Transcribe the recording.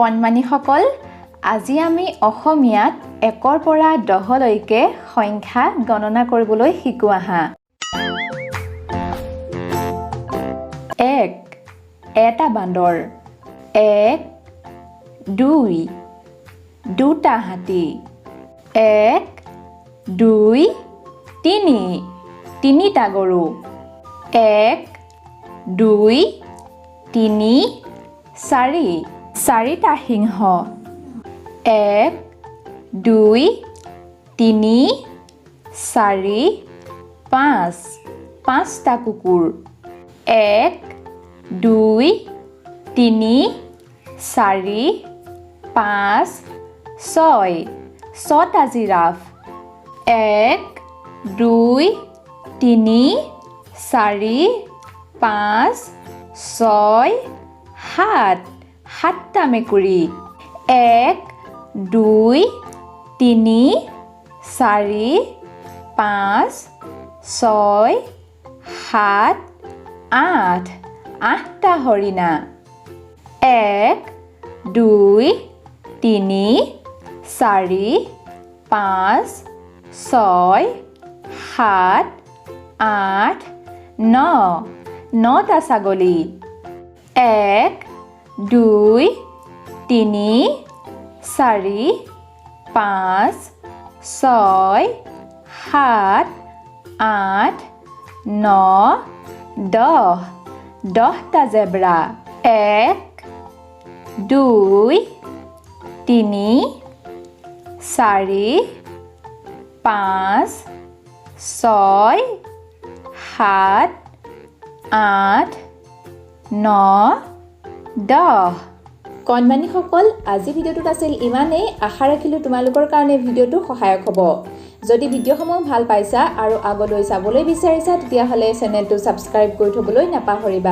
কণমানিসকল, আজি আমি অসমীয়াত 1ৰ পৰা 10 লৈকে সংখ্যা গণনা কৰিবলৈ শিকো আহা। 1 এটা বান্দৰ, 1 2 দুটা হাতী, 1 2 3 তিনিটা গৰু, 1 2 3 4 চাৰিটা সিংহ, 1 2 3 4 5 পাঁচটা কুকুৰ, 1 2 3 4 5 6 ছটা জিৰাফ, 1 2 3 4 5 6 7 সাতটা মেকুৰী, 1 2 3 4 5 6 7 8 আঠটা হৰিণা, 1 2 3 4 5 6 7 8 9 নটা ছাগলী, 1 2 3 4 5 6 7 8 9 10 10টা জেব্ৰা, 1 2 3 4 5 6 7 8 9 10 কণমানিসকল, আজি ভিডিঅ'টোত আছিল ইমানেই। আশা ৰাখিলোঁ তোমালোকৰ কাৰণে ভিডিঅ'টো সহায়ক হ'ব। যদি ভিডিঅ'সমূহ ভাল পাইছা আৰু আগলৈ চাবলৈ বিচাৰিছা তেতিয়াহ'লে চেনেলটো ছাবস্ক্ৰাইব কৰি থ'বলৈ নাপাহৰিবা।